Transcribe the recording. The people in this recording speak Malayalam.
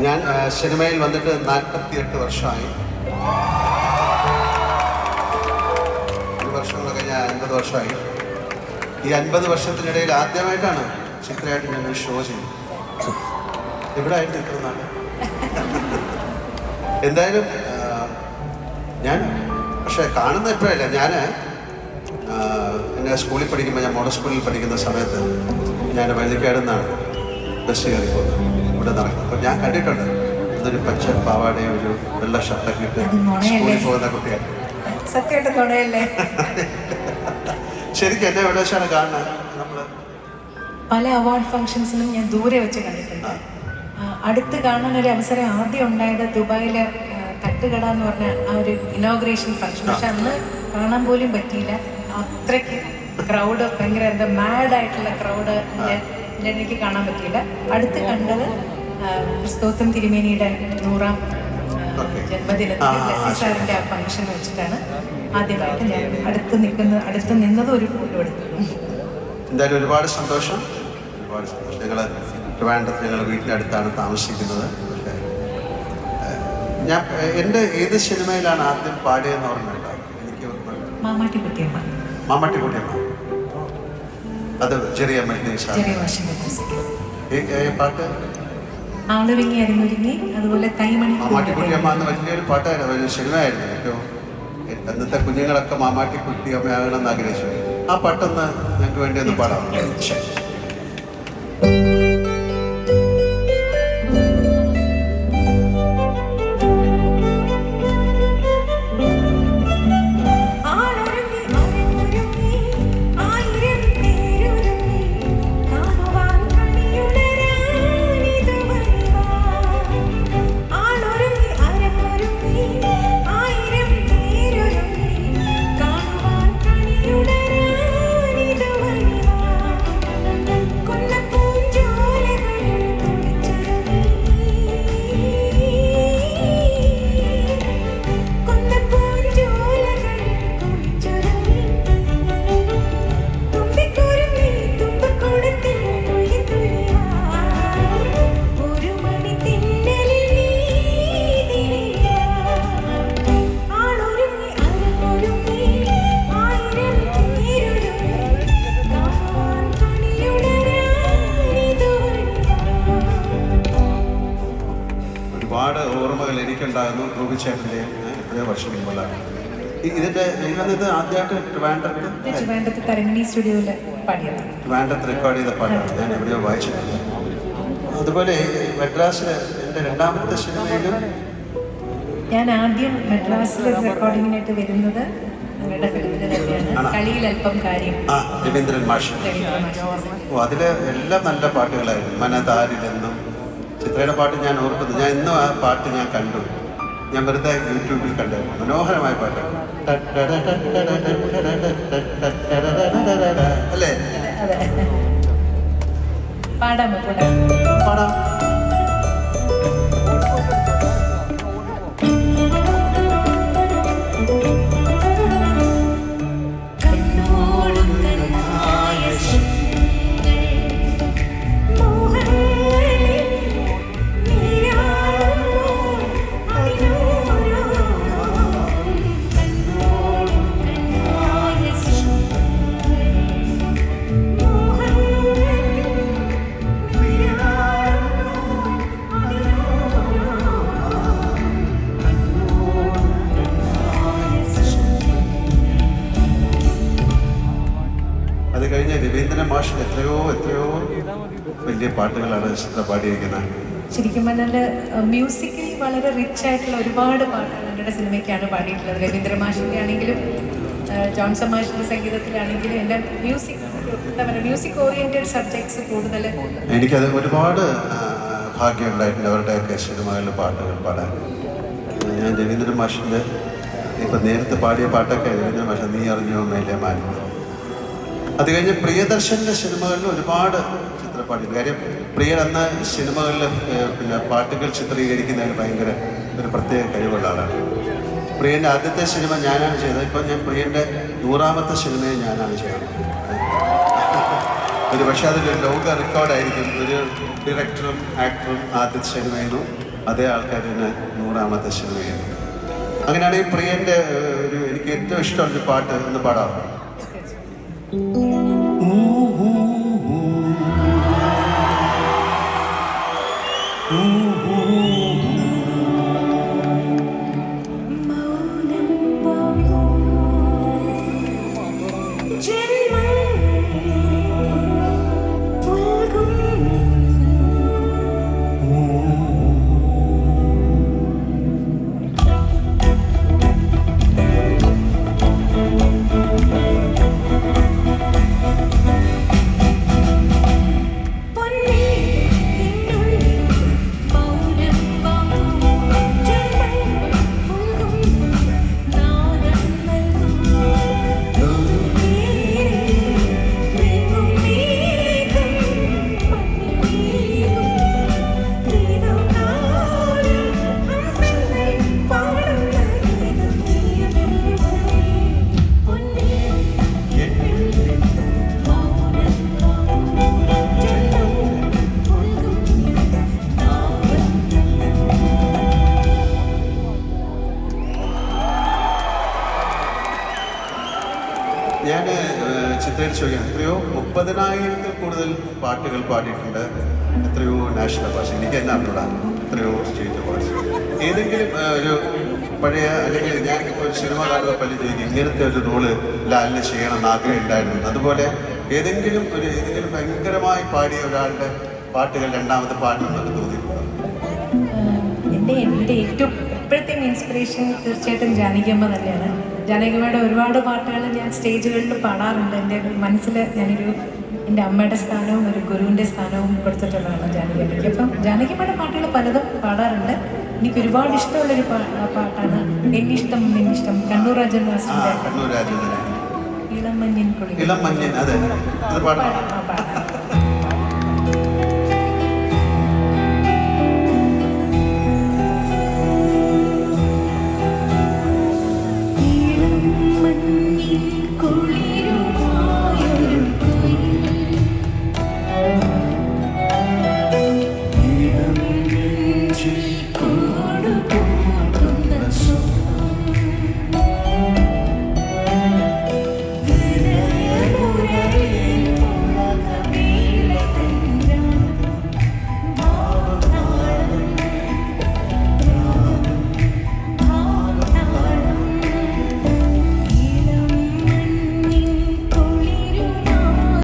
ഞാൻ സിനിമയിൽ വന്നിട്ട് 48 വർഷമായി. ഒരു വർഷങ്ങൾ കഴിഞ്ഞാൽ 50 വർഷമായി. ഈ 50 വർഷത്തിനിടയിൽ ആദ്യമായിട്ടാണ് ചിത്രയായിട്ട് ഞാൻ ഷോ ചെയ്യുന്നത്. എവിടെ ആയിട്ട് ഇത്ര നാട്. എന്തായാലും ഞാൻ പക്ഷേ കാണുന്ന എപ്പോഴല്ല. ഞാൻ എന്നെ സ്കൂളിൽ പഠിക്കുമ്പോൾ, ഞാൻ മോഡൽ സ്കൂളിൽ പഠിക്കുന്ന സമയത്ത് ഞാൻ വഴുതിക്കാട് നിന്നാണ് ബസ് കയറി പോകുന്നത്. ഇവിടെ നടക്കും. അപ്പോൾ ഞാൻ കണ്ടിട്ടുണ്ട് അതൊരു പച്ച പാവാടയും ഒരു വെള്ള ഷർട്ടൊക്കെ ഇട്ട് സ്കൂളിൽ പോകുന്ന കുട്ടിയാണ്. സത്യമായിട്ട് നുണയല്ലേ? ശരിക്കും എന്നെ എവിടെ വെച്ചാണ് കാണുന്നത്? നമ്മൾ പല അവാർഡ് ഫംഗ്ഷൻസിലും ഞാൻ ദൂരെ വെച്ച് കണ്ടിട്ടുണ്ട്. അടുത്ത് കാണാൻ ഒരു അവസരം ആദ്യം ഉണ്ടായത് ദുബായിലെ തട്ടുകട എന്ന് പറഞ്ഞ ആ ഒരു ഇനോഗ്രേഷൻ ഫംഗ്ഷൻ. പക്ഷെ അന്ന് കാണാൻ പോലും പറ്റിയില്ല. അത്രയ്ക്ക് ക്രൗഡ്, ഭയങ്കര എന്താ മാഡായിട്ടുള്ള ക്രൗഡ് എനിക്ക് കാണാൻ പറ്റിയില്ല. അടുത്ത് കണ്ടത് ക്രിസ്തോത്തം തിരുമേനിയുടെ 100ാം ജന്മദിനത്തിൽ സാറിൻ്റെ ആ ഫംഗ്ഷൻ വെച്ചിട്ടാണ് ആദ്യമായിട്ട് ഞാൻ അടുത്ത് നിന്നത് ഒരു ഫോട്ടോ എടുത്തു. എന്തായാലും ഒരുപാട് സന്തോഷം. ഞങ്ങൾ ട്രിവാൻഡ്രത്ത് ഞങ്ങളുടെ വീട്ടിൻ്റെ അടുത്താണ് താമസിക്കുന്നത്. പക്ഷേ ഞാൻ എൻ്റെ ഏത് സിനിമയിലാണ് ആദ്യം പാടിയതെന്ന് ഓർമ്മയുണ്ടോ? എനിക്ക് മാമാട്ടിക്കുട്ടിയമ്മ. അത് ചെറിയ പാട്ട് ആളുരുങ്ങി അരങ്ങൊരുങ്ങി, അതുപോലെ തൈമണി. മാമാട്ടിക്കുട്ടിയമ്മ എന്ന് വലിയൊരു പാട്ടായിരുന്നു, വലിയ സിനിമയായിരുന്നു. ഏറ്റവും അന്നത്തെ കുഞ്ഞുങ്ങളൊക്കെ മാമാട്ടിക്കുട്ടിയമ്മയാകണമെന്ന് ആഗ്രഹിച്ചു. ആ പാട്ടൊന്ന് ഞങ്ങൾക്ക് വേണ്ടി ഒന്ന് പാടാം. ഒരുപാട് ഓർമ്മകൾ എനിക്കുണ്ടാകുന്നു. ഗോപിച്ചേട്ടൻ്റെ എത്രയോ വർഷം മുമ്പുള്ളതാണ് ഇതിൻ്റെ. ഇത് ആദ്യമായിട്ട് ട്രിവാൻഡ്രത്ത് തരങ്ങിണി സ്റ്റുഡിയോയിൽ പാടിയതാണ്. ട്രിവാൻഡ്രത്ത് റെക്കോർഡ് ചെയ്ത പാട്ടാണ്. ഞാൻ എവിടെയോ വായിച്ചിട്ടുണ്ട്. അതുപോലെ മദ്രാസിൽ എൻ്റെ 2ാമത്തെ സിനിമയിലും ഞാൻ ആദ്യം മദ്രാസിൽ റെക്കോർഡിങ്ങിനായിട്ട് വരുന്നത് നിങ്ങളുടെ ഫിലിമിന് തന്നെയാണ്. കളിയിൽ അല്പം കാര്യം. രവീന്ദ്രൻ മാഷ്. അതിൽ എല്ലാം നല്ല പാട്ടുകളായിരുന്നു. മനതാരിലെന്നും ചിത്രയുടെ പാട്ട് ഞാൻ ഓർക്കുന്നു. ഞാൻ ഇന്നും ആ പാട്ട് ഞാൻ കണ്ടു. ഞാൻ വെറുതെ യൂട്യൂബിൽ കണ്ടായിരുന്നു. മനോഹരമായ പാട്ട് അല്ലേ? പാടാം. അത് കഴിഞ്ഞ് രവീന്ദ്രൻ മാഷ് എത്രയോ വലിയ പാട്ടുകളാണ് ചിത്ര പാടിയിരിക്കുന്നത്. ശരിക്കും പറഞ്ഞാൽ മ്യൂസിക്കലി വളരെ റിച്ച് ആയിട്ടുള്ള ഒരുപാട് പാട്ടുകൾ ഞങ്ങളുടെ സിനിമയ്ക്കാണ് പാടിയിട്ടുള്ളത്. രവീന്ദ്ര മാഷിൻ്റെ ആണെങ്കിലും ജോൺസൺ മാഷിൻ്റെ സംഗീതത്തിലാണെങ്കിലും എൻ്റെ മ്യൂസിക് ഓറിയൻറ്റഡ് സബ്ജക്ട്സ് കൂടുതൽ. എനിക്കത് ഒരുപാട് ഭാഗ്യമുണ്ടായിട്ടുണ്ട് അവരുടെയൊക്കെ സിനിമകളിൽ പാട്ടുകൾ പാടാൻ. ഞാൻ രവീന്ദ്രൻ മാഷിൻ്റെ ഇപ്പം നേരത്തെ പാടിയ പാട്ടൊക്കെ രവീന്ദ്രൻ മാഷ് നീ അറിഞ്ഞോ മേലെ മാറ്റി. അത് കഴിഞ്ഞ് പ്രിയദർശൻ്റെ സിനിമകളിൽ ഒരുപാട് ചിത്രപ്പാടി. കാര്യം പ്രിയൻ അന്ന് സിനിമകളിൽ പിന്നെ പാട്ടുകൾ ചിത്രീകരിക്കുന്നതിന് ഭയങ്കര ഒരു പ്രത്യേക കഴിവുള്ള ആളാണ്. പ്രിയൻ്റെ ആദ്യത്തെ സിനിമ ഞാനാണ് ചെയ്തത്. ഇപ്പം ഞാൻ പ്രിയൻ്റെ 100ാമത്തെ സിനിമയെ ഞാനാണ് ചെയ്യുന്നത്. ഒരു പക്ഷേ അതൊരു ലോക റെക്കോർഡായിരിക്കും. ഒരു ഡയറക്ടറും ആക്ടറും ആദ്യത്തെ സിനിമ ചെയ്യുന്നു, അതേ ആൾക്കാർ തന്നെ 100ാമത്തെ സിനിമ ചെയ്യുന്നു. അങ്ങനെയാണെങ്കിൽ പ്രിയൻ്റെ എനിക്ക് ഏറ്റവും ഇഷ്ടമുള്ളൊരു പാട്ട് ഒന്ന് പാടാം. ഞാൻ ചിത്രയിൽ ചോദിക്കാം, എത്രയോ 30,000-ൽ കൂടുതൽ പാട്ടുകൾ പാടിയിട്ടുണ്ട്, എത്രയോ നാഷണൽ അവാർഡ്സ്, എനിക്ക് തന്നെ അറിഞ്ഞൂടാ എത്രയോ സ്റ്റേറ്റ് അവാർഡ്സ്. ഏതെങ്കിലും ഒരു പഴയ, അല്ലെങ്കിൽ ഞാൻ ഒരു സിനിമ കാണുമ്പോൾ പല ചോദിക്കും, ഇങ്ങനത്തെ ഒരു റോള് ലാലിന് ചെയ്യണമെന്ന് ആഗ്രഹം ഉണ്ടായിരുന്നു. അതുപോലെ ഏതെങ്കിലും ഭയങ്കരമായി പാടിയ ഒരാളുടെ പാട്ടുകൾ രണ്ടാമത് പാടണമെന്നൊക്കെ തോന്നിയിട്ടുണ്ടോ? എൻ്റെ ഏറ്റവും ഇപ്പോഴത്തെ ഇൻസ്പിറേഷൻ തീർച്ചയായിട്ടും ജാനകിയമ്മ തന്നെയാണ്. ജാനകിയമ്മയുടെ ഒരുപാട് പാട്ടുകൾ ഞാൻ സ്റ്റേജുകളിൽ പാടാറുണ്ട്. എൻ്റെ മനസ്സിൽ എൻ്റെ അമ്മയുടെ സ്ഥാനവും ഒരു ഗുരുവിൻ്റെ സ്ഥാനവും കൊടുത്തിട്ടുള്ളതാണ് ജാനകിയമ്മയ്ക്ക്. അപ്പം ജാനകിയമ്മയുടെ പാട്ടുകൾ പലതും പാടാറുണ്ട്. എനിക്ക് ഒരുപാട് ഇഷ്ടമുള്ളൊരു പാട്ടാണ് എന്നിഷ്ടം നിന്നിഷ്ടം, കണ്ണൂർ രാജൻദാസിൻ്റെ കണ്ണൂർ രാജൻ ഇളം മഞ്ഞിൻ കുളി. ഇളം മഞ്ഞിൻ, അതെ, അത് പാടാം.